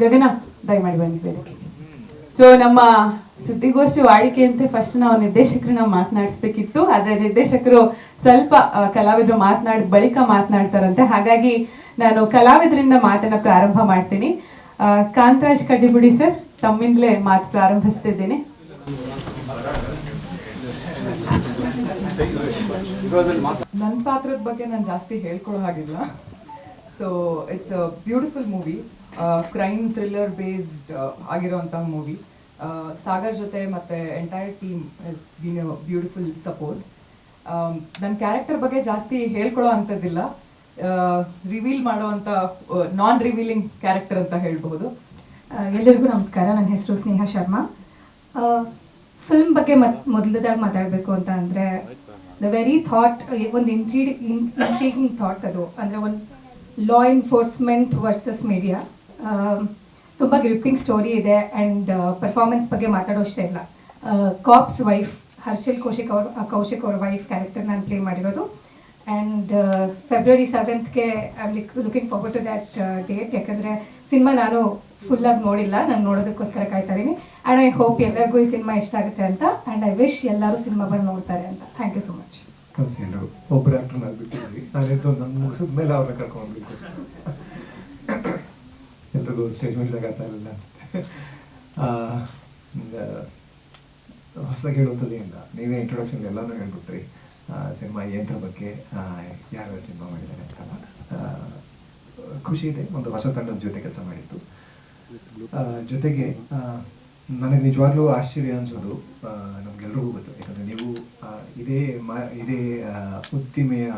ಗಗನ ದಯಮಾಡಿ ಬನ್ನಿ ವೇದಿಕೆಗೆ. ಸೊ ನಮ್ಮ ಸುದ್ದಿಗೋಷ್ಠಿ ವಾಡಿಕೆಯಂತೆ ಫಸ್ಟ್ ನಾವು ನಿರ್ದೇಶಕರನ್ನ ಮಾತನಾಡಿಸ್ಬೇಕಿತ್ತು, ಆದ್ರೆ ನಿರ್ದೇಶಕರು ಸ್ವಲ್ಪ ಕಲಾವಿದರು ಮಾತನಾಡಿದ ಬಳಿಕ ಮಾತನಾಡ್ತಾರಂತೆ. ಹಾಗಾಗಿ ನಾನು ಕಲಾವಿದರಿಂದ ಮಾತನ್ನ ಪ್ರಾರಂಭ ಮಾಡ್ತೀನಿ. ಕಾಂತರಾಜ್ ಕಡ್ಡಿಬುಡಿ ಸರ್, ತಮ್ಮಿಂದಲೇ ಮಾತು ಪ್ರಾರಂಭಿಸ್ತಿದ್ದೀನಿ. ನನ್ನ ಪಾತ್ರದ ಬಗ್ಗೆ ನಾನು ಜಾಸ್ತಿ ಹೇಳ್ಕೊಳ್ಳೋ ಹಾಗಿಲ್ಲ. So it's a beautiful movie, crime thriller based ಆಗಿರೋಂತಹ ಮೂವಿ. ಸಾಗರ್ ಜೊತೆ ಮತ್ತೆ entire team has been a beautiful support. ನನ್ನ ಕ್ಯಾರೆಕ್ಟರ್ ಬಗ್ಗೆ ಜಾಸ್ತಿ ಹೇಳ್ಕೊಳ್ಳೋ ಅಂಥದ್ದಿಲ್ಲ, ರಿವೀಲ್ ಮಾಡುವಂಥ ನಾನ್ ರಿವೀಲಿಂಗ್ ಕ್ಯಾರೆಕ್ಟರ್ ಅಂತ ಹೇಳ್ಬಹುದು. ಎಲ್ಲರಿಗೂ ನಮಸ್ಕಾರ. ನನ್ನ ಹೆಸರು ಸ್ನೇಹ ಶರ್ಮಾ. ಫಿಲ್ಮ್ ಬಗ್ಗೆ ಮೊದಲದಾಗಿ ಮಾತಾಡಬೇಕು ಅಂತ ಅಂದರೆ ದ ವೆರಿ ಥಾಟ್, ಒಂದು ಇಂಟ್ರೀಗಿಂಗ್ ಥಾಟ್ ಅದು. ಅಂದರೆ ಒಂದು ಲಾ ಎನ್ಫೋರ್ಸ್ಮೆಂಟ್ ವರ್ಸಸ್ ಮೀಡಿಯಾ, ತುಂಬ ಗ್ರಿಪ್ಪಿಂಗ್ ಸ್ಟೋರಿ ಇದೆ. ಆ್ಯಂಡ್ ಪರ್ಫಾರ್ಮೆನ್ಸ್ ಬಗ್ಗೆ ಮಾತಾಡೋಷ್ಟೇ ಇಲ್ಲ. ಕಾಪ್ಸ್ ವೈಫ್ ಹರ್ಷಲ್ ಕೌಶಿಕ್ ಅವ್ರ ವೈಫ್ ಕ್ಯಾರೆಕ್ಟರ್ ನಾನು ಪ್ಲೇ ಮಾಡಿರೋದು. And February 7th I am looking forward to that date. ಯಾಕಂದರೆ ಸಿನಿಮಾ ನಾನು ಫುಲ್ಲಾಗಿ ನೋಡಿಲ್ಲ, ನಾನು ನೋಡೋದಕ್ಕೋಸ್ಕರ ಕಾಯ್ತಾ ಇದ್ದೀನಿ. ಆ್ಯಂಡ್ ಐ ಹೋಪ್ ಎಲ್ಲರಿಗೂ ಈ ಸಿನಿಮಾ ಇಷ್ಟ ಆಗುತ್ತೆ ಅಂತ. ಆ್ಯಂಡ್ ಐ ವಿಶ್ ಎಲ್ಲರೂ ಸಿನಿಮಾ ಬಂದು ನೋಡ್ತಾರೆ ಅಂತ. Thank you so much. ನಮಸ್ತೆ ಎಲ್ಲರೂ. ಒಬ್ಬರು ಆ್ಯಕ್ಟರ್ ನಾನು ಬಿಟ್ಟಿದ್ವಿ, ನಾನಿದ್ದು ನನ್ನ ಮುಗಿಸಿದ ಮೇಲೆ ಅವ್ರನ್ನ ಕರ್ಕೊಂಡ್ಬಿಟ್ಟು ಎಲ್ರಿಗೂ ಸ್ಟೇಜ್ ಮೇಲೆ ಜಾಗ ಸಾಲಿಲ್ಲ ಅನಿಸುತ್ತೆ. ಹೊಸದಾಗಿ ಹೇಳುವಂಥದ್ದೇನಿಲ್ಲ, ನೀವೇ ಇಂಟ್ರೊಡಕ್ಷನ್ ಎಲ್ಲನೂ ಹೇಳ್ಬಿಟ್ರಿ. ಸಿನಿಮಾ ಏನರ ಬಗ್ಗೆ, ಯಾರ್ಯಾರು ಸಿನಿಮಾ ಮಾಡಿದ್ದಾರೆ ಅಂತ ಖುಷಿ ಇದೆ. ಒಂದು ಹೊಸ ತಂಡದ ಜೊತೆ ಕೆಲಸ ಮಾಡಿದ್ದು. ಜೊತೆಗೆ ನನಗೆ ನಿಜವಾಗ್ಲೂ ಆಶ್ಚರ್ಯ ಅನಿಸೋದು, ನಮಗೆಲ್ರಿಗೂ ಗೊತ್ತು, ಯಾಕಂದರೆ ನೀವು ಇದೇ ಉದ್ದಿಮೆಯ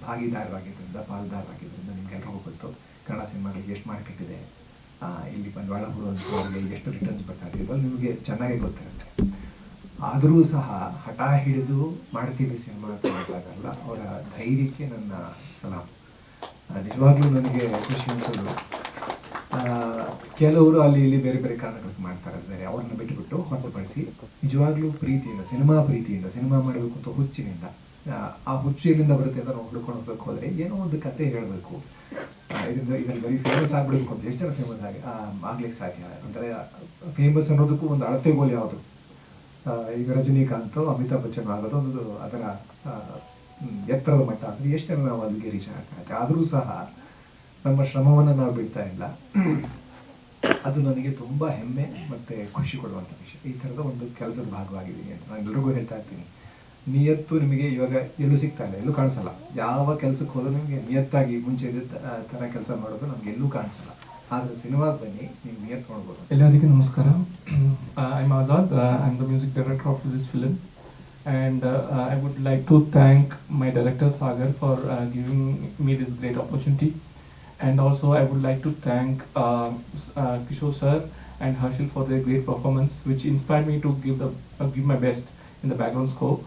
ಭಾಗಿದಾರರಾಗಿದ್ದರಿಂದ, ಪಾಲ್ದಾರರಾಗಿದ್ದರಿಂದ ನಿಮ್ಗೆಲ್ರಿಗೂ ಗೊತ್ತು ಕನ್ನಡ ಸಿನಿಮಾಗಳಿಗೆ ಎಷ್ಟು ಮಾರ್ಕೆಟ್ ಇದೆ, ಇಲ್ಲಿ ಬಂಡವಾಳ ಹೂಡುವಂಥವ್ರಿಗೆ ಎಷ್ಟು ರಿಟರ್ನ್ಸ್ ಬರ್ತಾರೆ, ಇವಾಗ ನಿಮಗೆ ಚೆನ್ನಾಗಿ ಗೊತ್ತಿರುತ್ತೆ. ಆದರೂ ಸಹ ಹಠ ಹಿಡಿದು ಮಾಡ್ತೀವಿ ಸಿನಿಮಾ ಅಂತ ಹೇಳಿದಾಗಲ್ಲ, ಅವರ ಧೈರ್ಯಕ್ಕೆ ನನ್ನ ಸಲಾಮ್. ನಿಜವಾಗ್ಲೂ ನನಗೆ ಖುಷಿ ಅನ್ಸೋದು, ಕೆಲವರು ಅಲ್ಲಿ ಇಲ್ಲಿ ಬೇರೆ ಬೇರೆ ಕಾರಣಗಳಿಗೆ ಮಾಡ್ತಾ ಇದ್ದಾರೆ, ಅವ್ರನ್ನ ಬಿಟ್ಟುಬಿಟ್ಟು ಹೊರತುಪಡಿಸಿ ನಿಜವಾಗ್ಲೂ ಪ್ರೀತಿಯಿಂದ, ಸಿನಿಮಾ ಮಾಡಬೇಕು ಅಂತ ಹುಚ್ಚಿನಿಂದ, ಆ ಹುಚ್ಚು ಎಲ್ಲಿಂದ ಬರುತ್ತೆ ಅಂತ ನಾವು ಹುಡ್ಕೊಂಡು ಹೋಗ್ಬೇಕು ಹೋದರೆ ಏನೋ ಒಂದು ಕತೆ ಹೇಳಬೇಕು, ಇದರಲ್ಲಿ ಬರೀ ಫೇಮಸ್ ಆಗ್ಬಿಡ್ಬೇಕು ಅಂತ ಎಷ್ಟು ಜನ ಫೇಮಸ್ ಆಗ್ಲಿಕ್ಕೆ ಸಾಧ್ಯ. ಅಂದರೆ ಫೇಮಸ್ ಅನ್ನೋದಕ್ಕೂ ಒಂದು ಅಳತೆಗೋಲು ಯಾವುದು. ಈಗ ರಜನಿಕಾಂತ್, ಅಮಿತಾಬ್ ಬಚ್ಚನ್ ಆಗೋದು ಒಂದು ಅದರ ಎತ್ತರದ ಮಟ್ಟ ಅಂದರೆ ಎಷ್ಟು ಜನ ನಾವು ಅಲ್ಲಿಗೆ ರೀಚ್ ಆಗ್ತಾ. ಆದರೂ ಸಹ ನಮ್ಮ ಶ್ರಮವನ್ನು ನಾವು ಬಿಡ್ತಾ ಇಲ್ಲ. ಅದು ನನಗೆ ತುಂಬ ಹೆಮ್ಮೆ ಮತ್ತು ಖುಷಿ ಕೊಡುವಂಥ ವಿಷಯ. ಈ ಥರದ ಒಂದು ಕೆಲಸದ ಭಾಗವಾಗಿದ್ದೀನಿ ಅಂತ ನಾನು ಎಲ್ರಿಗೂ ಹೇಳ್ತಾ ಇರ್ತೀನಿ. ನಿಯತ್ತು ನಿಮಗೆ ಇವಾಗ ಎಲ್ಲೂ ಸಿಗ್ತಾ ಇಲ್ಲ, ಎಲ್ಲೂ ಕಾಣಿಸಲ್ಲ. ಯಾವ ಕೆಲಸಕ್ಕೆ ಹೋದರೂ ನಿಮಗೆ ನಿಯತ್ತಾಗಿ ಮುಂಚೆ ಥರ ಕೆಲಸ ಮಾಡೋದು ನಮ್ಗೆ ಎಲ್ಲೂ ಕಾಣಿಸಲ್ಲ. ಆದರೆ ಸಿನಿಮಾಗೆ ಬನ್ನಿ, ನೀವು ನಿಯತ್ತು ನೋಡ್ಬೋದು. ಎಲ್ಲರಿಗೂ ನಮಸ್ಕಾರ. I'm Azad. I'm the music director of this film, and I would like to thank my director Sagar for giving me this great opportunity, and also I would like to thank Kishore sir and Harshil for their great performance, which inspired me to give my best in the background score.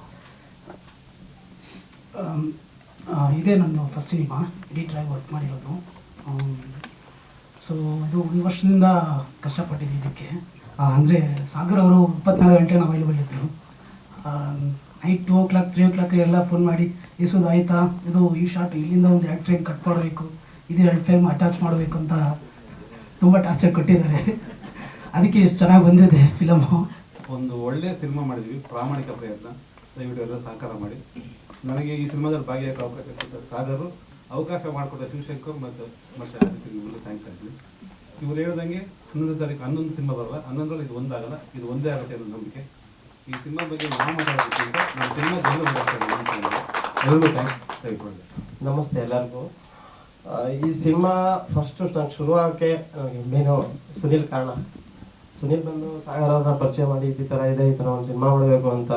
ಇದೇ ನನ್ನ first cinema ಎಡಿಟ್ರಾಗಿ work ಮಾಡಿರೋದು. So ಇದು ಒಂದು ವರ್ಷದಿಂದ ಕಷ್ಟಪಟ್ಟಿದ್ದೆ ಇದಕ್ಕೆ. ಅಂದರೆ ಸಾಗರ್ ಅವರು 24 ಗಂಟೆ ನಾವು ಅವೈಲೇಬಲ್ ಇದ್ದರು. ನೈಟ್ 2 o'clock 3 o'clock ಎಲ್ಲ ಫೋನ್ ಮಾಡಿ, ಇಸೋದು ಆಯಿತಾ, ಇದು ಈ ಶಾರ್ಟ್ ಇಲ್ಲಿಂದ ಒಂದು 2 ಟ್ರೈನ್ ಕಟ್ ಮಾಡಬೇಕು, ಇದು 2 ಫ್ರೇಮ್ ಅಟ್ಯಾಚ್ ಮಾಡಬೇಕು ಅಂತ ತುಂಬ ಟಾರ್ಚರ್ ಕೊಟ್ಟಿದ್ದಾರೆ. ಅದಕ್ಕೆ ಎಷ್ಟು ಚೆನ್ನಾಗಿ ಬಂದಿದೆ ಫಿಲಮು. ಒಂದು ಒಳ್ಳೆಯ ಸಿನಿಮಾ ಮಾಡಿದ್ವಿ, ಪ್ರಾಮಾಣಿಕ ಪ್ರಯತ್ನ. ದಯವಿಟ್ಟು ಎಲ್ಲ ಸಹಕಾರ ಮಾಡಿ. ನನಗೆ ಈ ಸಿನಿಮಾದಲ್ಲಿ ಭಾಗಿಯಾಗಕ್ಕೆ ಅವಕಾಶ ಕೊಟ್ಟ ಸಾಗರು, ಅವಕಾಶ ಮಾಡಿಕೊಟ್ಟ ಶಿವಶಂಕರ್ ಮತ್ತು ಆದಿತ್ಯನಿಗೂ ಥ್ಯಾಂಕ್ಸ್ ಆಗ್ತೀವಿ. ಇವರು ಹೇಳ್ದಂಗೆ 11ನೇ ತಾರೀಕು 11 ಸಿನಿಮಾ ಬರಲ್ಲ, 11ರಲ್ಲಿ ಇದು ಒಂದಾಗಲ್ಲ, ಇದು ಒಂದೇ ಆಗುತ್ತೆ ಅನ್ನೋ ನಂಬಿಕೆ. ಈ ಸಿನಿಮಾ ಬಗ್ಗೆ ನಾವು ಮಾತಾಡೋದಕ್ಕಿಂತ ನಮ್ಮ ಸಿನಿಮಾ ಎಲ್ಲರಿಗೂ ಥ್ಯಾಂಕ್ಸ್. ದಯವಿಟ್ಟು ನಮಸ್ತೆ ಎಲ್ಲರಿಗೂ. ಈ ಸಿನಿಮಾ ಫಸ್ಟು ನಂಗೆ ಶುರುವಾಗಕ್ಕೆ ಮೇನು ಸುನಿಲ್ ಕಾರಣ. ಸುನಿಲ್ ಬಂದು ಸಾಗರ್ ಅವ್ರನ್ನ ಪರಿಚಯ ಮಾಡಿ ಈ ಥರ ಇದೆ, ಈ ಥರ ಒಂದು ಸಿನಿಮಾ ಮಾಡಬೇಕು ಅಂತ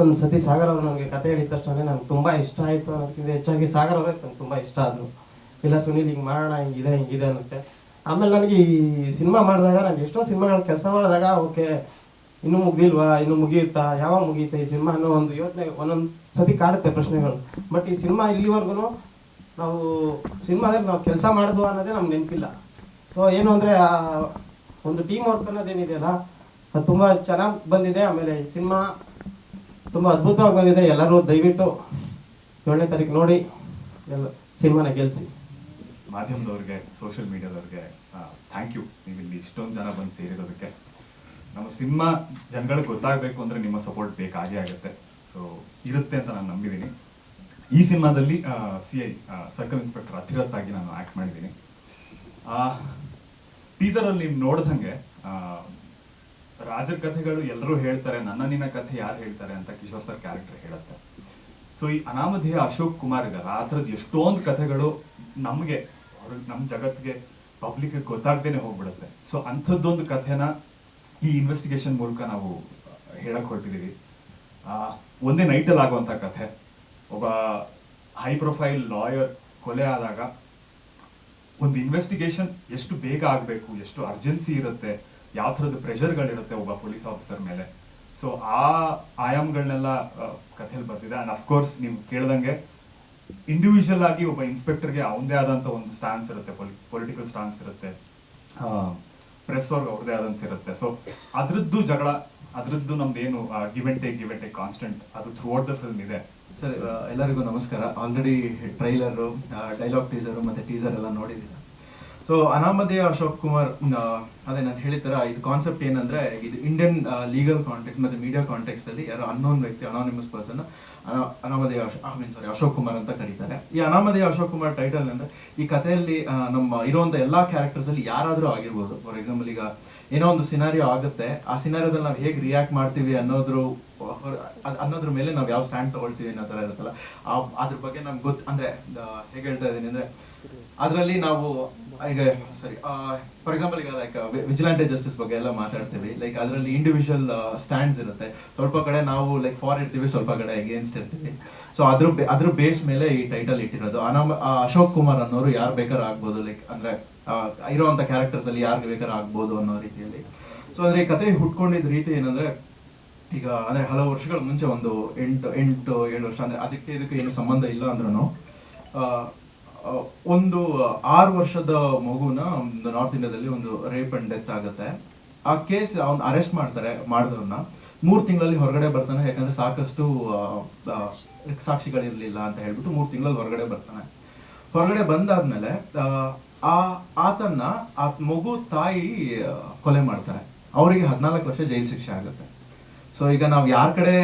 ಒಂದು ಸತಿ ಸಾಗರ್ ಅವರು ನನಗೆ ಕತೆ ಹೇಳಿದ ತಕ್ಷಣ ನನಗೆ ತುಂಬ ಇಷ್ಟ ಆಯಿತು. ಅನ್ನೋದಕ್ಕಿಂತ ಹೆಚ್ಚಾಗಿ ಸಾಗರ್ ಅವರೇ ನನಗೆ ತುಂಬ ಇಷ್ಟ ಆದರು. ಇಲ್ಲ ಸುನಿಲ್ ಹಿಂಗೆ ಮಾಡೋಣ, ಹಿಂಗಿದೆ ಅನ್ನುತ್ತೆ. ಆಮೇಲೆ ನನಗೆ ಈ ಸಿನಿಮಾ ಮಾಡಿದಾಗ, ನಾನು ಎಷ್ಟೋ ಸಿನಿಮಾಗಳು ಕೆಲಸ ಮಾಡಿದಾಗ ಓಕೆ ಇನ್ನೂ ಮುಗಿದಿಲ್ವಾ, ಇನ್ನೂ ಮುಗಿಯುತ್ತಾ, ಯಾವಾಗ ಮುಗಿಯುತ್ತೆ ಈ ಸಿನಿಮಾ ಅನ್ನೋ ಒಂದು ಯೋಚನೆ ಒಂದೊಂದು ಸತಿ ಕಾಡುತ್ತೆ ಪ್ರಶ್ನೆಗಳು. ಬಟ್ ಈ ಸಿನಿಮಾ ಇಲ್ಲಿವರೆಗೂ ನಾವು ಸಿನಿಮಾದಲ್ಲಿ ನಾವು ಕೆಲಸ ಮಾಡಿದ್ವು ಅನ್ನೋದೇ ನಮ್ಗೆ ನೆನಪಿಲ್ಲ. ಸೊ ಏನು ಅಂದರೆ ಒಂದು ಟೀಮ್ ವರ್ಕ್ ಅನ್ನೋದೇನಿದೆಯಲ್ಲ, ಅದು ತುಂಬ ಚೆನ್ನಾಗಿ ಬಂದಿದೆ. ಆಮೇಲೆ ಈ ಸಿನಿಮಾ ತುಂಬ ಅದ್ಭುತವಾಗಿ ಬಂದಿದೆ. ಎಲ್ಲರೂ ದಯವಿಟ್ಟು 7ನೇ ತಾರೀಕು ನೋಡಿ. ಸಿನಿಮಾನ ಗೆಲ್ಲಿಸಿ. ಮಾಧ್ಯಮದವ್ರಿಗೆ, ಸೋಷಿಯಲ್ ಮೀಡಿಯಾದವ್ರಿಗೆ ಥ್ಯಾಂಕ್ ಯು. ನೀವು ಇಲ್ಲಿ ಇಷ್ಟೊಂದು ಜನ ಬಂದು ಸೇರಿರೋದಕ್ಕೆ. ನಮ್ಮ ಸಿನಿಮಾ ಜನಗಳಿಗೆ ಗೊತ್ತಾಗಬೇಕು ಅಂದರೆ ನಿಮ್ಮ ಸಪೋರ್ಟ್ ಬೇಕಾಗೇ ಆಗುತ್ತೆ. ಸೊ ಇರುತ್ತೆ ಅಂತ ನಾನು ನಂಬಿದ್ದೀನಿ. ಈ ಸಿನಿಮಾದಲ್ಲಿ CI ಸರ್ಕಲ್ ಇನ್ಸ್ಪೆಕ್ಟರ್ ಅತಿರಥ್ ಆಗಿ ನಾನು ಆ್ಯಕ್ಟ್ ಮಾಡಿದ್ದೀನಿ. ಟೀಸರಲ್ಲಿ ನೀವು ನೋಡ್ದಂಗೆ ರಾಜರ ಕಥೆಗಳು ಎಲ್ಲರೂ ಹೇಳ್ತಾರೆ, ನನ್ನ ನಿನ್ನ ಕಥೆ ಯಾರು ಹೇಳ್ತಾರೆ ಅಂತ ಕಿಶೋರ್ ಸರ್ ಕ್ಯಾರೆಕ್ಟರ್ ಹೇಳುತ್ತೆ. ಸೊ ಈ ಅನಾಮಧೇಯ ಅಶೋಕ್ ಕುಮಾರ್ ಇದ್ದಾರೆ, ಆ ಥರದ್ದು ಎಷ್ಟೊಂದು ಕಥೆಗಳು ನಮಗೆ, ನಮ್ಮ ಜಗತ್ತಿಗೆ, ಪಬ್ಲಿಕ್ಗೆ ಗೊತ್ತಾಗ್ದೇನೆ ಹೋಗ್ಬಿಡುತ್ತೆ. ಸೊ ಅಂಥದ್ದೊಂದು ಕಥೆನ ಈ ಇನ್ವೆಸ್ಟಿಗೇಷನ್ ಮೂಲಕ ನಾವು ಹೇಳಕ್ ಹೊರಟಿದ್ದೀವಿ. ಒಂದೇ ನೈಟಲ್ಲಿ ಆಗುವಂಥ ಕಥೆ. ಒಬ್ಬ ಹೈ ಪ್ರೊಫೈಲ್ ಲಾಯರ್ ಕೊಲೆ ಆದಾಗ ಒಂದು ಇನ್ವೆಸ್ಟಿಗೇಷನ್ ಎಷ್ಟು ಬೇಗ ಆಗಬೇಕು, ಎಷ್ಟು ಅರ್ಜೆನ್ಸಿ ಇರುತ್ತೆ, ಯಾವ ಥರದ ಪ್ರೆಷರ್ಗಳಿರುತ್ತೆ ಒಬ್ಬ ಪೊಲೀಸ್ ಆಫೀಸರ್ ಮೇಲೆ. ಸೊ ಆ ಆಯಾಮಗಳನ್ನೆಲ್ಲ ಕಥೆಯಲ್ಲಿ ಬರ್ತಿದೆ. ಆ್ಯಂಡ್ ಅಫ್ಕೋರ್ಸ್ ನೀವು ಕೇಳ್ದಂಗೆ ಇಂಡಿವಿಜುವಲ್ ಆಗಿ ಒಬ್ಬ ಇನ್ಸ್ಪೆಕ್ಟರ್ಗೆ ಅವನದೇ ಆದಂಥ ಒಂದು ಸ್ಟಾನ್ಸ್ ಇರುತ್ತೆ, ಪೊಲಿಟಿಕಲ್ ಸ್ಟಾನ್ಸ್ ಇರುತ್ತೆ, ಪ್ರೆಸ್ ಅವ್ರಿಗೆ ಅವ್ರದ್ದೇ ಆದಂತ ಇರುತ್ತೆ. ಸೊ ಅದ್ರದ್ದು ಜಗಳ, ಅದ್ರದ್ದು ನಮ್ದೇನು ಗಿವ್ ಅಂಡ್ ಟೇಕ್ ಕಾನ್ಸ್ಟೆಂಟ್, ಅದು ಥ್ರೂ ಔಟ್ ದ ಫಿಲ್ಮ್ ಇದೆ. ಸರ್, ಎಲ್ಲರಿಗೂ ನಮಸ್ಕಾರ. ಆಲ್ರೆಡಿ ಟ್ರೈಲರು, ಡೈಲಾಗ್ ಟೀಸರು ಮತ್ತು ಟೀಸರ್ ಎಲ್ಲ ನೋಡಿದ್ದೀರ. ಸೊ ಅನಾಮಧೇಯ ಅಶೋಕ್ ಕುಮಾರ್, ಅದೇ ನಾನು ಹೇಳಿದ ಇದು ಕಾನ್ಸೆಪ್ಟ್ ಏನಂದ್ರೆ, ಇದು ಇಂಡಿಯನ್ ಲೀಗಲ್ ಕಾಂಟೆಕ್ಸ್ಟ್ ಮತ್ತು ಮೀಡಿಯಾ ಕಾಂಟೆಕ್ಸ್ಟ್ ಅಲ್ಲಿ ಯಾರೋ ಅನ್ನೋನ್ ವ್ಯಕ್ತಿ, ಅನಾನಿಮಸ್ ಪರ್ಸನ್ ಅನಾಮಧೇಯ ಅಶೋಕ್ ಕುಮಾರ್ ಅಂತ ಕರೀತಾರೆ. ಈ ಅನಾಮಧೇಯ ಅಶೋಕ್ ಕುಮಾರ್ ಟೈಟಲ್ ಅಂದ್ರೆ ಈ ಕಥೆಯಲ್ಲಿ ನಮ್ಮ ಇರುವಂತ ಎಲ್ಲಾ ಕ್ಯಾರೆಕ್ಟರ್ಸ್ ಅಲ್ಲಿ ಯಾರಾದ್ರೂ ಆಗಿರ್ಬೋದು. ಫಾರ್ ಎಕ್ಸಾಂಪಲ್, ಈಗ ಏನೋ ಒಂದು ಸಿನಾರಿಯೋ ಆಗುತ್ತೆ, ಆ ಸಿನಾರಿಯೋದಲ್ಲಿ ನಾವು ಹೇಗೆ ರಿಯಾಕ್ಟ್ ಮಾಡ್ತೀವಿ ಅನ್ನೋದ್ರ ಮೇಲೆ ನಾವು ಯಾವ ಸ್ಟ್ಯಾಂಡ್ ತಗೊಳ್ತೀವಿ ಅನ್ನೋ ತರ ಇರುತ್ತಲ್ಲ, ಅದ್ರ ಬಗ್ಗೆ ನಮ್ಗೆ ಅಂದ್ರೆ ಹೇಗೆ ಹೇಳ್ತಾ ಇದ್ದೀನಿ ಅಂದ್ರೆ, ಅದರಲ್ಲಿ ನಾವು ಈಗ ಫಾರ್ ಎಕ್ಸಾಂಪಲ್ ಈಗ ಲೈಕ್ ವಿಜಿಲೆಂಟೆ ಜಸ್ಟಿಸ್ ಬಗ್ಗೆ ಎಲ್ಲ ಮಾತಾಡ್ತೀವಿ. ಲೈಕ್ ಅದರಲ್ಲಿ ಇಂಡಿವಿಜುವಲ್ ಸ್ಟ್ಯಾಂಡ್ಸ್ ಇರುತ್ತೆ. ಸ್ವಲ್ಪ ಕಡೆ ನಾವು ಲೈಕ್ ಫಾರ್ ಇರ್ತೀವಿ, ಸ್ವಲ್ಪ ಕಡೆ ಅಗೇನ್ಸ್ಟ್ ಇರ್ತೀವಿ. ಸೊ ಅದ್ರ ಬೇಸ್ ಮೇಲೆ ಈ ಟೈಟಲ್ ಇಟ್ಟಿರೋದು. ಅಶೋಕ್ ಕುಮಾರ್ ಅನ್ನೋರು ಯಾರು ಬೇಕಾದ್ರೂ ಆಗ್ಬೋದು, ಲೈಕ್ ಅಂದ್ರೆ ಇರುವಂತ ಕ್ಯಾರೆಕ್ಟರ್ಸ್ ಅಲ್ಲಿ ಯಾರು ಬೇಕಾದ್ರೂ ಆಗ್ಬೋದು ಅನ್ನೋ ರೀತಿಯಲ್ಲಿ. ಸೊ ಅಂದ್ರೆ ಈ ಕತೆ ಹುಟ್ಕೊಂಡಿದ್ದ ರೀತಿ ಏನಂದ್ರೆ, ಈಗ ಅಂದ್ರೆ ಹಲವು ವರ್ಷಗಳ ಮುಂಚೆ, ಒಂದು 8-7 ವರ್ಷ, ಅಂದ್ರೆ ಇದಕ್ಕೆ ಏನು ಸಂಬಂಧ ಇಲ್ಲ ಅಂದ್ರೂ, ಒಂದು 6 ವರ್ಷದ ಮಗುನ ಒಂದು ನಾರ್ತ್ ಇಂಡಿಯಾದಲ್ಲಿ ಒಂದು ರೇಪ್ ಅಂಡ್ ಡೆತ್ ಆಗುತ್ತೆ. ಆ ಕೇಸ್ ಅವ್ನು ಅರೆಸ್ಟ್ ಮಾಡಿದ್ರನ್ನ 3 ತಿಂಗಳಲ್ಲಿ ಹೊರಗಡೆ ಬರ್ತಾನೆ. ಯಾಕಂದ್ರೆ ಸಾಕಷ್ಟು ಸಾಕ್ಷಿಗಳಿರ್ಲಿಲ್ಲ ಅಂತ ಹೇಳ್ಬಿಟ್ಟು 3 ತಿಂಗಳಲ್ಲಿ ಹೊರಗಡೆ ಬರ್ತಾನೆ. ಹೊರಗಡೆ ಬಂದಾದ್ಮೇಲೆ ಆತನ್ನ ಆ ಮಗು ತಾಯಿ ಕೊಲೆ ಮಾಡ್ತಾರೆ. ಅವರಿಗೆ 14 ವರ್ಷ ಜೈಲು ಶಿಕ್ಷೆ ಆಗುತ್ತೆ. ಸೊ ಈಗ ನಾವು ಯಾರ ಕಡೆ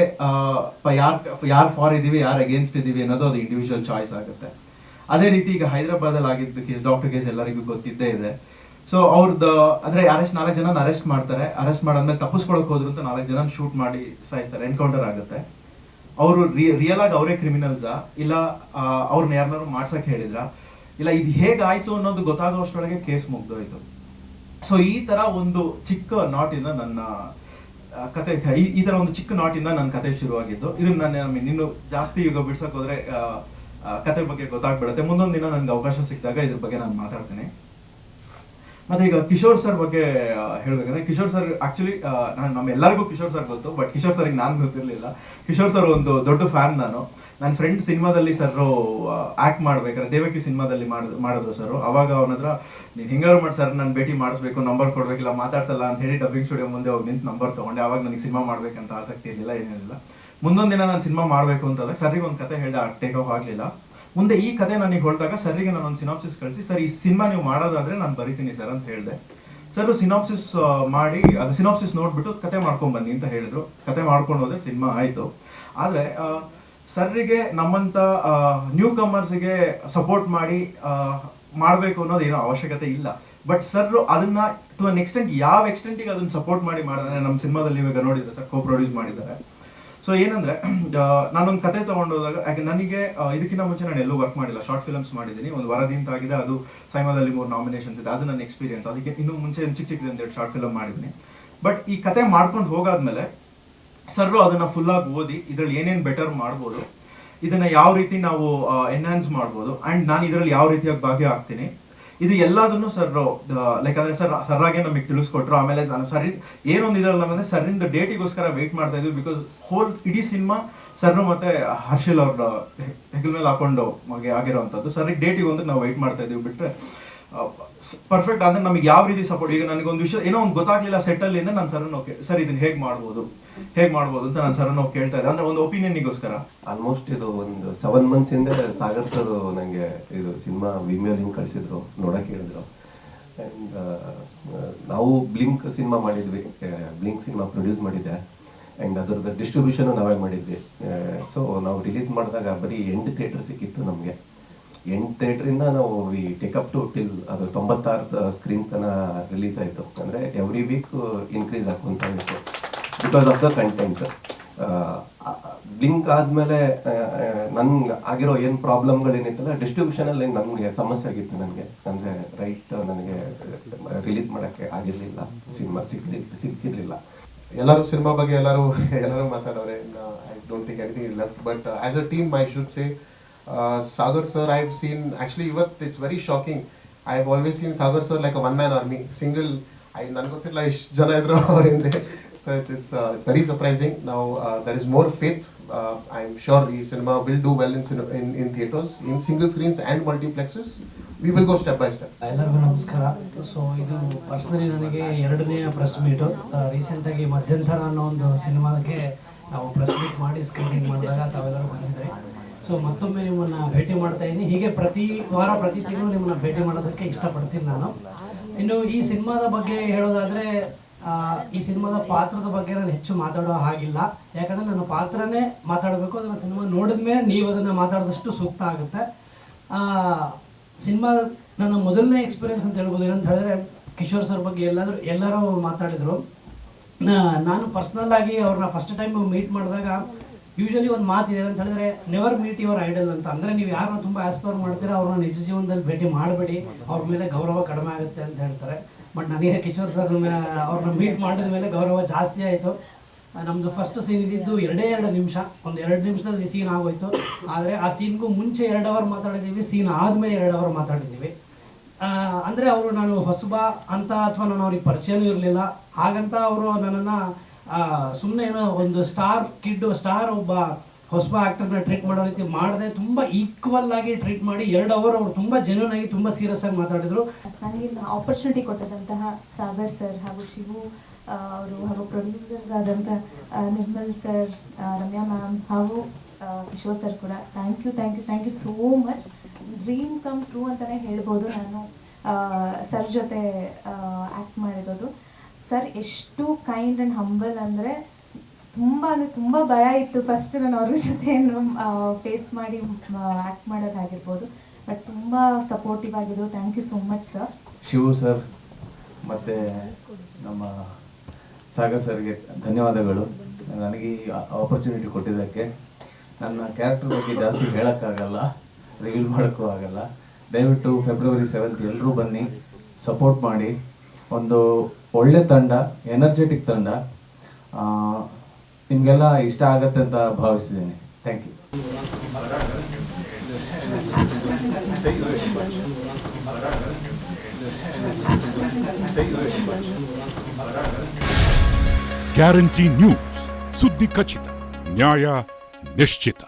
ಯಾರು ಫಾರ್ ಇದೀವಿ, ಯಾರು ಅಗೇನ್ಸ್ಟ್ ಇದೀವಿ ಅನ್ನೋದು ಅದು ಇಂಡಿವಿಜುವಲ್ ಚಾಯ್ಸ್ ಆಗುತ್ತೆ. ಅದೇ ರೀತಿ ಈಗ ಹೈದರಾಬಾದ್ ಅಲ್ಲಿ ಆಗಿದ್ದ ಕೇಸ್, ಡಾಕ್ಟರ್ ಕೇಸ್ ಎಲ್ಲರಿಗೂ ಗೊತ್ತಿದ್ದೇ ಇದೆ. ಸೊ ಅವ್ರದ್ದು ಅಂದ್ರೆ 4 ಜನ ಅರೆಸ್ಟ್ ಮಾಡ್ತಾರೆ. ಅರೆಸ್ಟ್ ಮಾಡಾದ್ಮೇಲೆ ತಪ್ಪಿಸ್ಕೊಳಕ್ ಹೋದ್ರು ಅಂತ 4 ಜನ ಶೂಟ್ ಮಾಡಿ ಸಾಯ್ತಾರೆ. ಎನ್ಕೌಂಟರ್ ಆಗುತ್ತೆ. ಅವರು ರಿಯಲ್ ಆಗಿ ಅವರೇ ಕ್ರಿಮಿನಲ್ಸಾ, ಇಲ್ಲ ಅವ್ರನ್ನ ಯಾರನ್ನಾರು ಮಾಡ್ಸಕ್ ಹೇಳಿದ್ರ, ಇಲ್ಲ ಇದು ಹೇಗಾಯ್ತು ಅನ್ನೋದು ಗೊತ್ತಾಗೋಷ್ಟೊಳಗೆ ಕೇಸ್ ಮುಗ್ದೋಯ್ತು. ಸೊ ಈ ತರ ಒಂದು ಚಿಕ್ಕ ನಾಟಿಂದ ನನ್ನ ಕತೆ, ಈ ತರ ಒಂದು ಚಿಕ್ಕ ನಾಟಿಂದ ನನ್ನ ಕತೆ ಶುರುವಾಗಿದ್ದು. ಇದನ್ನ ನಾನು ಇನ್ನು ಜಾಸ್ತಿ ಈಗ ಬಿಡ್ಸಕ್ ಹೋದ್ರೆ ಕತೆ ಬಗ್ಗೆ ಗೊತ್ತಾಗ್ಬಿಡುತ್ತೆ. ಮುಂದೊಂದು ದಿನ ನನ್ಗೆ ಅವಕಾಶ ಸಿಕ್ಕಿದಾಗ ಇದ್ರ ಬಗ್ಗೆ ನಾನು ಮಾತಾಡ್ತೀನಿ. ಮತ್ತೆ ಈಗ ಕಿಶೋರ್ ಸರ್ ಬಗ್ಗೆ ಹೇಳ್ಬೇಕಂದ್ರೆ, ಕಿಶೋರ್ ಸರ್ ಆಕ್ಚುಲಿ ನಮ್ಮ ಎಲ್ಲರಿಗೂ ಕಿಶೋರ್ ಸರ್ ಗೊತ್ತು, ಬಟ್ ಕಿಶೋರ್ ಸರ್ಗೆ ನಾನು ಗೊತ್ತಿರ್ಲಿಲ್ಲ. ಕಿಶೋರ್ ಸರ್ ಒಂದು ದೊಡ್ಡ ಫ್ಯಾನ್ ನಾನು. ನನ್ನ ಫ್ರೆಂಡ್ ಸಿನಿಮಾದಲ್ಲಿ ಸರ್ ಆಕ್ಟ್ ಮಾಡ್ಬೇಕಾದ್ರೆ, ದೇವಕಿ ಸಿನಿಮಾದಲ್ಲಿ ಮಾಡಿದ್ರು ಸರ್. ಅವಾಗ ಅವನ ಹತ್ರ ನೀನ್ ಹಿಂಗಾರು ಮಾಡಿ ಸರ್ ನಾನು ಭೇಟಿ ಮಾಡಿಸ್ಬೇಕು, ನಂಬರ್ ಕೊಡ್ಬೇಕಿಲ್ಲ, ಮಾತಾಡ್ಸಲ್ಲ ಅಂತ ಹೇಳಿ ಡಬ್ಬಿಂಗ್ ಸ್ಟುಡಿಯೋ ಮುಂದೆ ಹೋಗಿ ನಿಂತು ನಂಬರ್ ತಗೊಂಡೆ. ಅವಾಗ ನನಗೆ ಸಿನಿಮಾ ಮಾಡ್ಬೇಕಂತ ಆಸಕ್ತಿ ಇರಲಿಲ್ಲ, ಏನಿರಲಿಲ್ಲ. ಮುಂದೊಂದು ದಿನ ನಾನು ಸಿನಿಮಾ ಮಾಡಬೇಕು ಅಂತಂದ್ರೆ ಸರ್ರಿಗೆ ಒಂದು ಕತೆ ಹೇಳಿದೆ, ಟೇಕ್ ಆಫ್ ಆಗಲಿಲ್ಲ. ಮುಂದೆ ಈ ಕತೆ ನನಗೆ ಹೊರಟಾಗ ಸರ್ರಿಗೆ ನಾನು ಒಂದು ಸಿನಾಪ್ಸಿಸ್ ಕಳಿಸಿ, ಸರ್ ಈ ಸಿನಿಮಾ ನೀವು ಮಾಡೋದಾದ್ರೆ ನಾನು ಬರೀತೀನಿ ಸರ್ ಅಂತ ಹೇಳಿದೆ. ಸರ್ ಸಿನಾಪ್ಸಿಸ್ ಮಾಡಿ, ಅದು ಸಿನಾಪ್ಸಿಸ್ ನೋಡ್ಬಿಟ್ಟು ಕತೆ ಮಾಡ್ಕೊಂಡ್ ಬನ್ನಿ ಅಂತ ಹೇಳಿದ್ರು. ಕತೆ ಮಾಡ್ಕೊಂಡು ಹೋದ್ರೆ ಸಿನಿಮಾ ಆಯ್ತು. ಆದ್ರೆ ಸರ್ರಿಗೆ ನಮ್ಮಂತ ನ್ಯೂ ಕಮರ್ಸ್ಗೆ ಸಪೋರ್ಟ್ ಮಾಡಿ ಮಾಡಬೇಕು ಅನ್ನೋದು ಏನೋ ಅವಶ್ಯಕತೆ ಇಲ್ಲ. ಬಟ್ ಸರ್ ಅದನ್ನ ಟು ಅನ್ ಎಕ್ಸ್ಟೆಂಟ್, ಯಾವ ಎಕ್ಸ್ಟೆಂಟಿಗೆ ಅದನ್ನ ಸಪೋರ್ಟ್ ಮಾಡಿ ಮಾಡಿದ್ರೆ, ನಮ್ಮ ಸಿನಿಮಾದಲ್ಲಿ ಇವಾಗ ನೋಡಿದ್ರೆ ಸರ್ ಕೋ ಪ್ರೊಡ್ಯೂಸ್ ಮಾಡಿದ್ದಾರೆ. ಸೊ ಏನಂದ್ರೆ, ನಾನೊಂದು ಕತೆ ತಗೊಂಡೋದಾಗ, ಯಾಕೆ ನನಗೆ ಇದಕ್ಕಿಂತ ಮುಂಚೆ ನಾನು ಎಲ್ಲೂ ವರ್ಕ್ ಮಾಡಿಲ್ಲ. ಶಾರ್ಟ್ ಫಿಲ್ಮ್ಸ್ ಮಾಡಿದ್ದೀನಿ, ಒಂದು ವರದಿ ಅಂತ ಆಗಿದೆ, ಅದು ಸೈಮಾದಲ್ಲಿ 3 ನಾಮಿನೇಷನ್ಸ್ ಇದೆ. ಅದು ನನ್ನ ಎಕ್ಸ್ಪೀರಿಯನ್ಸ್. ಅದಕ್ಕೆ ಇನ್ನು ಮುಂಚೆ ಚಿಕ್ಕ ಶಾರ್ಟ್ ಫಿಲ್ಮ್ ಮಾಡಿದ್ದೀನಿ. ಬಟ್ ಈ ಕತೆ ಮಾಡ್ಕೊಂಡು ಹೋಗಾದ್ಮೇಲೆ ಸರ್ರು ಅದನ್ನ ಫುಲ್ ಆಗಿ ಓದಿ, ಇದ್ರಲ್ಲಿ ಏನೇನ್ ಬೆಟರ್ ಮಾಡ್ಬೋದು, ಇದನ್ನ ಯಾವ ರೀತಿ ನಾವು ಎನ್ಹಾನ್ಸ್ ಮಾಡ್ಬೋದು, ಅಂಡ್ ನಾನು ಇದರಲ್ಲಿ ಯಾವ ರೀತಿಯಾಗಿ ಭಾಗಿಯಾಗ್ತೀನಿ, ಇದು ಎಲ್ಲದನ್ನು ಸರ್ ಲೈಕ್ ಅಂದ್ರೆ ಸರ್ರಾಗೆ ನಮಗೆ ತಿಳಿಸ್ಕೊಟ್ರು. ಆಮೇಲೆ ನಾನು ಸರ್ ಏನೊಂದು ಇದರಲ್ಲ ಅಂದ್ರೆ ಸರ್ರಿಂದ ಡೇಟಿಗೋಸ್ಕರ ವೆಯ್ಟ್ ಮಾಡ್ತಾ ಇದ್ವಿ. ಬಿಕಾಸ್ ಇಡೀ ಸಿನಿಮಾ ಸರ್ ಮತ್ತೆ ಹರ್ಷಿಲ್ ಅವ್ರ ಹೆಗಲ ಮೇಲೆ ಹಾಕೊಂಡು ಆಗಿರೋವಂಥದ್ದು. ಸರ್ರಿಗೆ ಡೇಟಿಗೆ ಒಂದು ನಾವು ವೆಯ್ಟ್ ಮಾಡ್ತಾ ಇದೀವಿ. ಬಿಟ್ರೆ ಪರ್ಫೆಕ್ಟ್ ಅಂದ್ರೆ ನಮಗೆ ಯಾವ ರೀತಿ ಸಪೋರ್ಟ್. ಈಗ ನನಗೊಂದು ವಿಷಯ ಏನೋ ಒಂದು ಗೊತ್ತಾಗ್ಲಿಲ್ಲ ಸೆಟ್ಟಲ್ಲಿ ಅಂದ್ರೆ ನಾನು ಸರ್ ಓಕೆ ಸರ್ ಇದನ್ನ ಹೇಗೆ ಮಾಡ್ಬೋದು ಅಂತ ನಾನು ಸರ್ ನಾವು ಕೇಳ್ತಾ ಇದ್ದೆ, ಅಂದ್ರೆ ಒಂದು ಒಪಿನಿಯನ್ಗೋಸ್ಕರ. ಆಲ್ಮೋಸ್ಟ್ ಇದು ಒಂದು 7 months ಹಿಂದೆ ಸಾಗರ್ ಸರ್ ನನಗೆ ಇದು ಸಿನಿಮಾ ವಿಮಿಯೋ ಲಿಂಕ್ ಕಳಿಸಿದ್ರು, ನೋಡಕ್ಕೆ ಹೇಳಿದ್ರು. ಆ್ಯಂಡ್ ನಾವು ಬ್ಲಿಂಕ್ ಸಿನಿಮಾ ಮಾಡಿದ್ವಿ, ಬ್ಲಿಂಕ್ ಸಿನಿಮಾ ಪ್ರೊಡ್ಯೂಸ್ ಮಾಡಿದ್ದೆ. ಆ್ಯಂಡ್ ಅದರದ್ದು ಡಿಸ್ಟ್ರಿಬ್ಯೂಷನ್ ನಾವೇ ಮಾಡಿದ್ವಿ. ಸೊ ನಾವು ರಿಲೀಸ್ ಮಾಡಿದಾಗ ಬರೀ 8 ಥಿಯೇಟರ್ ಸಿಕ್ಕಿತ್ತು ನಮಗೆ. 8 ಥಿಯೇಟ್ರಿಂದ ನಾವು ವಿ ಟೇಕಪ್ ಟು ಟಿಲ್ ಅದು 96 ಸ್ಕ್ರೀನ್ ತನಕ ರಿಲೀಸ್ ಆಯಿತು. ಅಂದರೆ ಎವ್ರಿ ವೀಕ್ ಇನ್ಕ್ರೀಸ್ ಆಗುವಂತ ಇತ್ತು because of the content. Blink ಆದಮೇಲೆ ನನ್ಗೆ ಆಗಿರೋ ಏನು ಪ್ರಾಬ್ಲಮ್ಗಳೇನಿತ್ತಲ್ಲ ಡಿಸ್ಟ್ರಿಬ್ಯೂಷನಲ್ಲಿ ನಮಗೆ ಸಮಸ್ಯೆ ಆಗಿತ್ತು. ನನಗೆ ಅಂದರೆ ರೈಟ್ ನನಗೆ ರಿಲೀಸ್ ಮಾಡೋಕ್ಕೆ ಆಗಿರಲಿಲ್ಲ, ಸಿನಿಮಾ ಸಿಕ್ಕಿರಲಿಲ್ಲ. ಎಲ್ಲರೂ ಸಿನಿಮಾ ಬಗ್ಗೆ ಎಲ್ಲರೂ ಮಾತಾಡೋರೆ. I don't think anything is left, but as a team I should say Sagar sir, I've seen actually it's very shocking. I've always seen Sagar sir like a one-man army, single. Nan gottilla ishtu jana idru avರ ಹಿಂದೆ. So it's very surprising. Now there is more faith. I'm sure the cinema will do well in theaters, in single screens and multiplexes. We will go step by step. ಎಲ್ಲರಿಗೂ ನಮಸ್ಕಾರ. So ಇದು personally ನನಗೆ 2ನೇ press meet. ರೀಸೆಂಟಾಗಿ ಮಧ್ಯಂತರ ಅನ್ನೋ ಒಂದು ಸಿನಿಮಾಕ್ಕೆ ನಾವು ಪ್ರೆಸ್ ಮೀಟ್ ಮಾಡಿ ಸ್ಕ್ರೀನಿಂಗ್ ಮಾಡಿದಾಗ ತಾವೆಲ್ಲರೂ ಬಂದಿದ್ರಿ. ಸೊ ಮತ್ತೊಮ್ಮೆ ನಿಮ್ಮನ್ನು ಭೇಟಿ ಮಾಡ್ತಾ ಇದ್ದೀನಿ. ಹೀಗೆ ಪ್ರತಿ ವಾರ ಪ್ರತಿ ತಿಂಗಳು ನಿಮ್ಮನ್ನು ಭೇಟಿ ಮಾಡೋದಕ್ಕೆ ಇಷ್ಟಪಡ್ತೀನಿ ನಾನು. ಇನ್ನು ಈ ಸಿನಿಮಾದ ಬಗ್ಗೆ ಹೇಳೋದಾದರೆ, ಈ ಸಿನಿಮಾದ ಪಾತ್ರದ ಬಗ್ಗೆ ನಾನು ಹೆಚ್ಚು ಮಾತಾಡೋ ಹಾಗಿಲ್ಲ. ಯಾಕಂದರೆ ನನ್ನ ಪಾತ್ರನೇ ಮಾತಾಡಬೇಕು. ಅದನ್ನು ಸಿನಿಮಾ ನೋಡಿದ ಮೇಲೆ ನೀವು ಅದನ್ನು ಮಾತಾಡಿದಷ್ಟು ಸೂಕ್ತ ಆಗುತ್ತೆ. ಸಿನಿಮಾ ನನ್ನ ಮೊದಲನೇ ಎಕ್ಸ್ಪೀರಿಯನ್ಸ್ ಅಂತ ಹೇಳ್ಬೋದು. ಏನಂತ ಹೇಳಿದ್ರೆ, ಕಿಶೋರ್ ಸರ್ ಬಗ್ಗೆ ಎಲ್ಲರೂ ಮಾತಾಡಿದರು. ನಾನು ಪರ್ಸ್ನಲ್ ಆಗಿ ಅವ್ರನ್ನ ಫಸ್ಟ್ ಟೈಮ್ ಮೀಟ್ ಮಾಡಿದಾಗ ಯೂಶಲಿ ಒಂದು ಮಾತಿದೆ ಅಂತ ಹೇಳಿದ್ರೆ, ನೆವರ್ ಮೀಟ್ ಯುವರ್ ಐಡಲ್ ಅಂತ. ಅಂದರೆ ನೀವು ಯಾರನ್ನ ತುಂಬ ಆಸ್ಪೈರ್ ಮಾಡ್ತೀರಾ ಅವ್ರನ್ನ ನಿಜ ಜೀವನದಲ್ಲಿ ಭೇಟಿ ಮಾಡಬೇಡಿ, ಅವ್ರ ಮೇಲೆ ಗೌರವ ಕಡಿಮೆ ಆಗುತ್ತೆ ಅಂತ ಹೇಳ್ತಾರೆ. ಬಟ್ ನನಗೆ ಕಿಶೋರ್ ಸರ್ ಅವ್ರನ್ನ ಮೀಟ್ ಮಾಡಿದ ಮೇಲೆ ಗೌರವ ಜಾಸ್ತಿ ಆಯಿತು. ನಮ್ಮದು ಫಸ್ಟ್ ಸೀನ್ ಇದ್ದಿದ್ದು 2 ನಿಮಿಷ, ಒಂದು 2 ನಿಮಿಷದಲ್ಲಿ ಸೀನ್ ಆಗೋಯ್ತು. ಆದರೆ ಆ ಸೀನ್ಗೂ ಮುಂಚೆ 2 ಅವರ್ ಮಾತಾಡಿದ್ದೀವಿ, ಸೀನ್ ಆದಮೇಲೆ 2 ಅವರ್ ಮಾತಾಡಿದ್ದೀವಿ. ಅಂದರೆ ಅವರು ನಾನು ಹೊಸಬ ಅಂತ ಅಥವಾ ನಾನು ಅವ್ರಿಗೆ ಪರಿಚಯನೂ ಇರಲಿಲ್ಲ. ಹಾಗಂತ ಅವರು ನನ್ನನ್ನು ಸುಮ್ಮನೆ ಏನೋ ಒಂದು ಸ್ಟಾರ್ ಒಬ್ಬ ಹೊಸಬ ಆ್ಯಕ್ಟರ್ನ ಟ್ರೀಟ್ ಮಾಡೋ ರೀತಿ ಮಾಡದೆ ತುಂಬ ಈಕ್ವಲ್ ಆಗಿ ಟ್ರೀಟ್ ಮಾಡಿ 2 ಅವರ್ ಅವರು ತುಂಬ ಜೆನ್ಯೂನ್ ಆಗಿ ತುಂಬ ಸೀರಿಯಸ್ ಆಗಿ ಮಾತಾಡಿದರು. ನನಗೆ ಆಪರ್ಚುನಿಟಿ ಕೊಟ್ಟಂತಹ ಸಾಗರ್ ಸರ್ ಹಾಗೂ ಶಿವು ಅವರು ಹಾಗೂ ಪ್ರೊಡ್ಯೂಸರ್ಸ್ ಆದಂಥ ನಿರ್ಮಲ್ ಸರ್, ರಮ್ಯಾ ಮ್ಯಾಮ್ ಹಾಗೂ ಕಿಶೋರ್ ಸರ್ ಕೂಡ thank you so much. Dream come true ಅಂತಲೇ ಹೇಳ್ಬೋದು ನಾನು ಸರ್ ಜೊತೆ ಆ್ಯಕ್ಟ್ ಮಾಡಿರೋದು. ಸರ್ ಎಷ್ಟು ಕೈಂಡ್ ಆ್ಯಂಡ್ ಹಂಬಲ್ ಅಂದರೆ ತುಂಬ ಭಯ ಇತ್ತು ಫಸ್ಟ್ ನಾನು ಅವ್ರ ಜೊತೆ ಫೇಸ್ ಮಾಡಿ ಆ್ಯಕ್ಟ್ ಮಾಡೋದಾಗಿರ್ಬೋದು. ಬಟ್ ತುಂಬ ಸಪೋರ್ಟಿವ್ ಆಗಿದ್ರು. Thank you so much sir. Shivu sir ಮತ್ತು ನಮ್ಮ ಸಾಗರ್ ಸರ್ಗೆ ಧನ್ಯವಾದಗಳು. ನನಗೆ ಈ ಆಪರ್ಚುನಿಟಿ ಕೊಟ್ಟಿದ್ದಕ್ಕೆ. ನನ್ನ ಕ್ಯಾರೆಕ್ಟರ್ ಬಗ್ಗೆ ಜಾಸ್ತಿ ಹೇಳೋಕ್ಕಾಗಲ್ಲ, ರಿವೀಲ್ ಮಾಡೋಕ್ಕೂ ಆಗಲ್ಲ. ದಯವಿಟ್ಟು February 7th ಎಲ್ಲರೂ ಬನ್ನಿ, ಸಪೋರ್ಟ್ ಮಾಡಿ. ಒಂದು ಒಳ್ಳೆ ತಂಡ, ಎನರ್ಜೆಟಿಕ್ ತಂಡ, ನಿಮಗೆಲ್ಲ ಇಷ್ಟ ಆಗತ್ತೆ ಅಂತ ಭಾವಿಸ್ತಿದ್ದೀನಿ. Thank you. ಗ್ಯಾರಂಟಿ ನ್ಯೂಸ್, ಸುದ್ದಿ ಖಚಿತ, ನ್ಯಾಯ ನಿಶ್ಚಿತ.